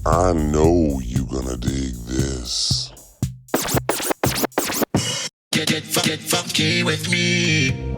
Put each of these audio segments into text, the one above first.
I know you gonna dig this. Get funky with me.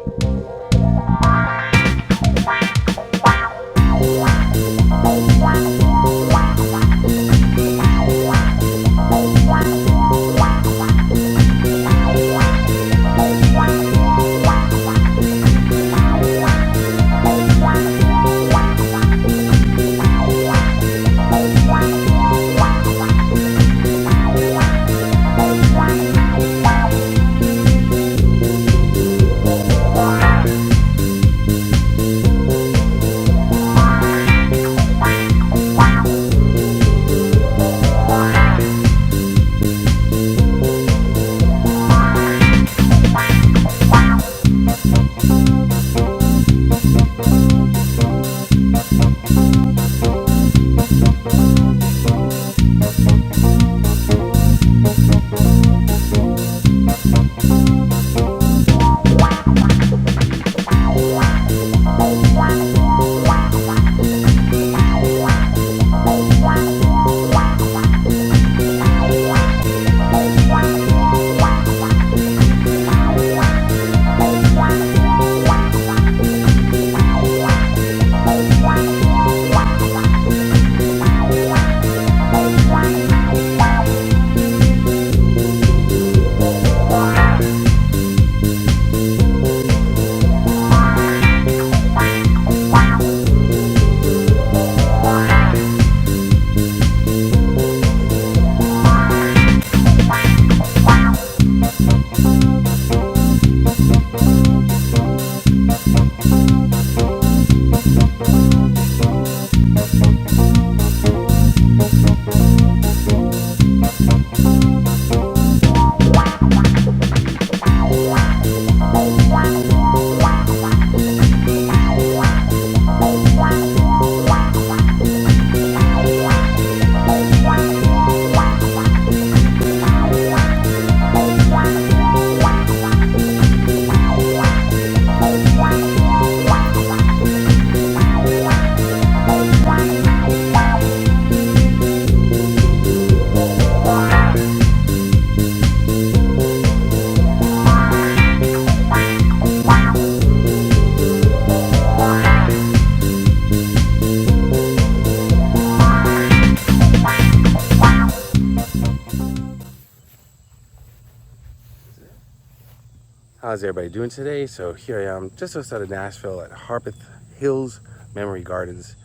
How's everybody doing today? So here I am just outside of Nashville at Harpeth Hills Memory Gardens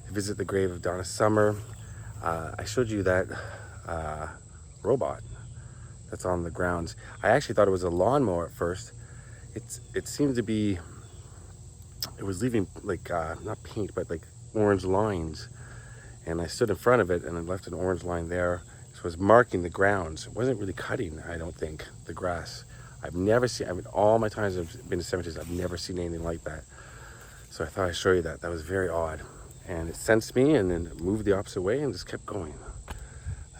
to visit the grave of Donna Summer. I showed you that robot that's on the grounds. I actually thought it was a lawnmower at first. It seemed to be, it was leaving like, not paint, but like orange lines. And I stood in front of it and I left an orange line there. So it was marking the grounds. It wasn't really cutting, I don't think, the grass. I've never seen, I mean, all my times I've been to cemeteries, I've never seen anything like that. So I thought I'd show you that. That was very odd. And it sensed me and then moved the opposite way and just kept going.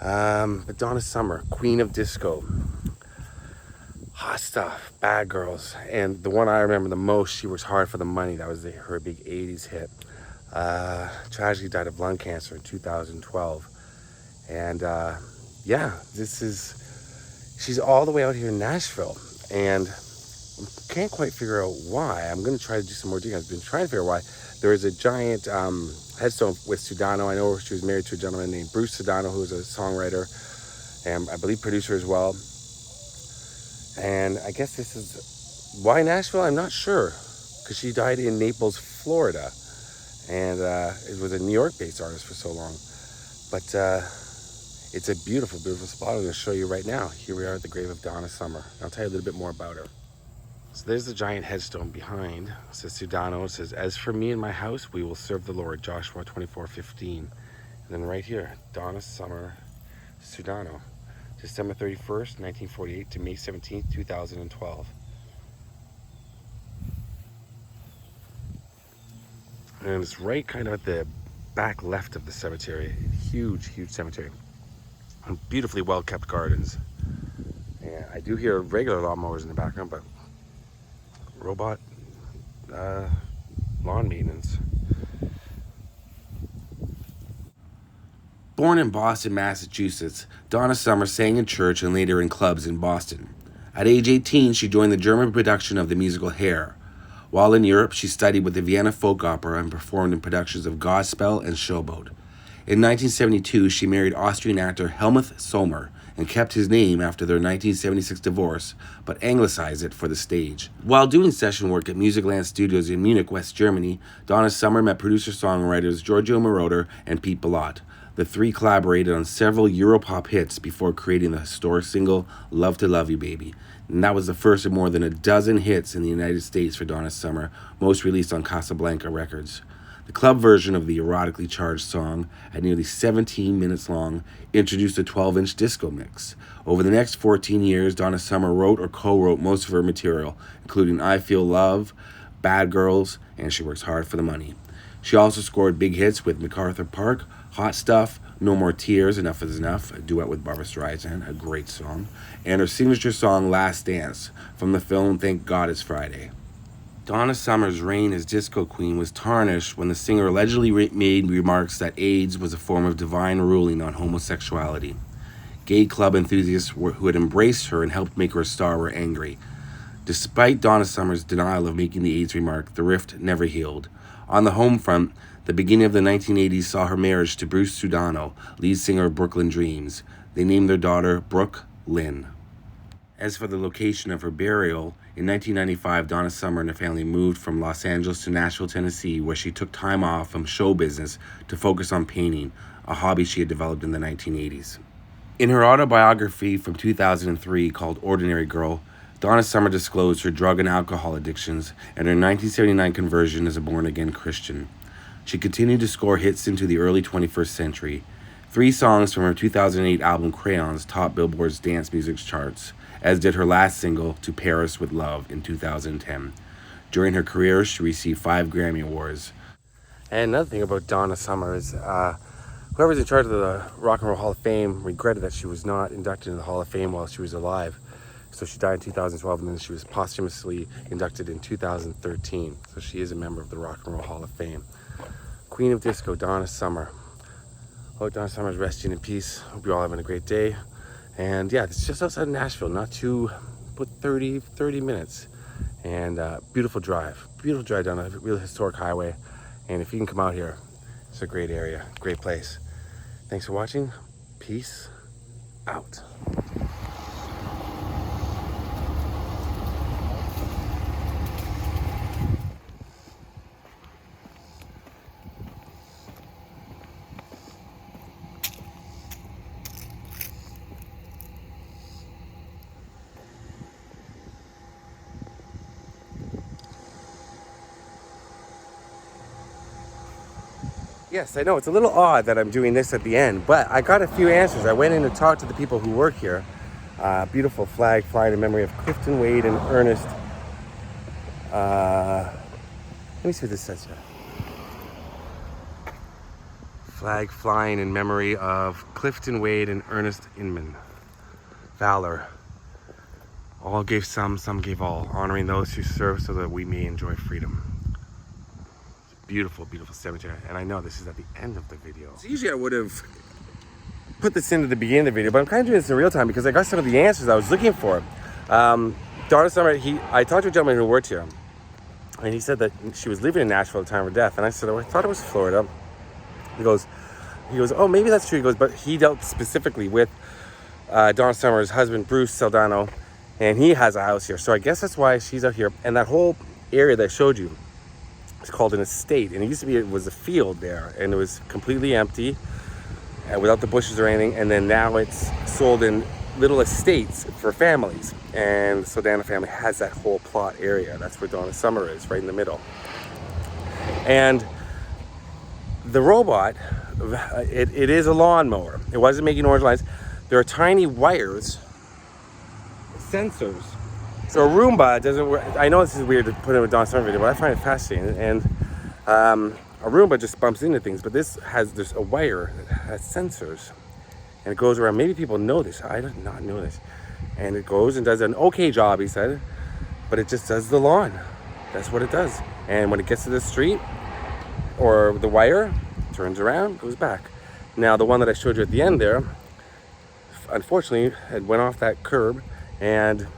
But Donna Summer, Queen of Disco. Hot stuff, Bad Girls. And the one I remember the most, She Works Hard for the Money. That was her big 80s hit. Tragically died of lung cancer in 2012. And yeah, she's all the way out here in Nashville. And can't quite figure out why. I'm going to try to do some more digging. I've been trying to figure out why. There is a giant headstone with Sudano. I know she was married to a gentleman named Bruce Sudano, who was a songwriter and I believe producer as well. And I guess this is why Nashville. I'm not sure, because she died in Naples, Florida, and it was a New York-based artist for so long. But it's a beautiful, beautiful spot. I'm going to show you right now. Here we are at the grave of Donna Summer. I'll tell you a little bit more about her. So there's the giant headstone behind. It says Sudano. It says, "As for me and my house, we will serve the Lord." Joshua 24:15. And then right here, Donna Summer, Sudano, December 31st, 1948 to May 17th, 2012. And it's right kind of at the back left of the cemetery. Huge, huge cemetery. And beautifully well-kept gardens. And I do hear regular lawnmowers in the background, but robot lawn maintenance. Born in Boston, Massachusetts, Donna Summer sang in church and later in clubs in Boston. At age 18, she joined the German production of the musical Hair. While in Europe, she studied with the Vienna Folk Opera and performed in productions of Godspell and Showboat. In 1972, she married Austrian actor Helmut Sommer and kept his name after their 1976 divorce, but anglicized it for the stage. While doing session work at Musicland Studios in Munich, West Germany, Donna Summer met producer-songwriters Giorgio Moroder and Pete Bellotte. The three collaborated on several Europop hits before creating the historic single Love to Love You Baby. And that was the first of more than a dozen hits in the United States for Donna Summer, most released on Casablanca Records. The club version of the erotically charged song, at nearly 17 minutes long, introduced a 12-inch disco mix. Over the next 14 years, Donna Summer wrote or co-wrote most of her material, including I Feel Love, Bad Girls, and She Works Hard for the Money. She also scored big hits with MacArthur Park, Hot Stuff, No More Tears, Enough is Enough, a duet with Barbra Streisand, a great song, and her signature song Last Dance from the film Thank God It's Friday. Donna Summer's reign as disco queen was tarnished when the singer allegedly made remarks that AIDS was a form of divine ruling on homosexuality. Gay club enthusiasts who had embraced her and helped make her a star were angry. Despite Donna Summer's denial of making the AIDS remark, the rift never healed. On the home front, the beginning of the 1980s saw her marriage to Bruce Sudano, lead singer of Brooklyn Dreams. They named their daughter Brooke Lynn. As for the location of her burial, in 1995, Donna Summer and her family moved from Los Angeles to Nashville, Tennessee, where she took time off from show business to focus on painting, a hobby she had developed in the 1980s. In her autobiography from 2003 called Ordinary Girl, Donna Summer disclosed her drug and alcohol addictions and her 1979 conversion as a born-again Christian. She continued to score hits into the early 21st century. 3 songs from her 2008 album Crayons topped Billboard's dance music charts, as did her last single, To Paris with Love, in 2010. During her career, she received 5 Grammy Awards. And another thing about Donna Summer is whoever's in charge of the Rock and Roll Hall of Fame regretted that she was not inducted into the Hall of Fame while she was alive. So she died in 2012, and then she was posthumously inducted in 2013. So she is a member of the Rock and Roll Hall of Fame. Queen of Disco, Donna Summer. Hope Donna Summer's resting in peace. Hope you're all having a great day. And yeah, it's just outside of Nashville, not too, but 30 minutes. And beautiful drive down a really historic highway. And if you can come out here, it's a great area, great place. Thanks for watching. Peace out. Yes, I know, it's a little odd that I'm doing this at the end, but I got a few answers. I went in and talked to the people who work here. Beautiful flag flying in memory of Clifton Wade and Ernest. Let me see what this says here. Flag flying in memory of Clifton Wade and Ernest Inman. Valor. All gave some gave all, honoring those who serve so that we may enjoy freedom. Beautiful, beautiful cemetery. And I know this is at the end of the video. So usually I would have put this into the beginning of the video, but I'm kind of doing this in real time because I got some of the answers I was looking for. Donna Summer, I talked to a gentleman who worked here, and he said that she was living in Nashville at the time of her death. And I said, oh, I thought it was Florida. He goes, oh, maybe that's true. He goes, but he dealt specifically with Donna Summer's husband, Bruce Saldano, and he has a house here. So I guess that's why she's out here. And that whole area that I showed you, it's called an estate, and it was a field there, and it was completely empty, without the bushes or anything. And then now it's sold in little estates for families, and so Donna family has that whole plot area. That's where Donna Summer is, right in the middle. And the robot, it is a lawnmower. It wasn't making orange lines. There are tiny wires, sensors. So a Roomba doesn't work. I know this is weird to put in a Donna Summer video, but I find it fascinating. And a Roomba just bumps into things, but there's a wire that has sensors, and it goes around. Maybe people know this. I did not know this. And it goes and does an okay job, he said, but it just does the lawn. That's what it does. And when it gets to the street or the wire, turns around, goes back. Now, the one that I showed you at the end there, unfortunately, it went off that curb and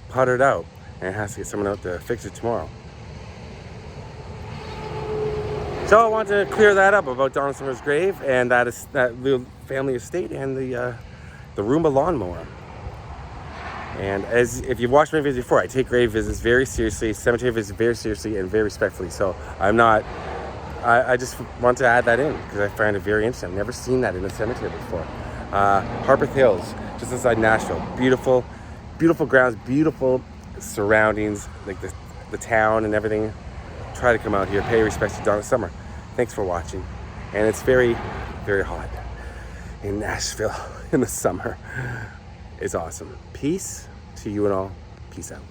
puttered out, and it has to get someone out to fix it tomorrow. So I want to clear that up about Donna Summer's grave and that little family estate and the Roomba lawnmower. And as if you've watched my videos before, I take grave visits very seriously, cemetery visits very seriously and very respectfully. So I just want to add that in because I find it very interesting. I've never seen that in a cemetery before. Harpeth Hills, just inside Nashville. Beautiful, beautiful grounds, beautiful surroundings, like the town and everything. Try to come out here, pay respects to Donna Summer. Thanks for watching. And it's very, very hot in Nashville in the summer. It's awesome. Peace to you and all. Peace out.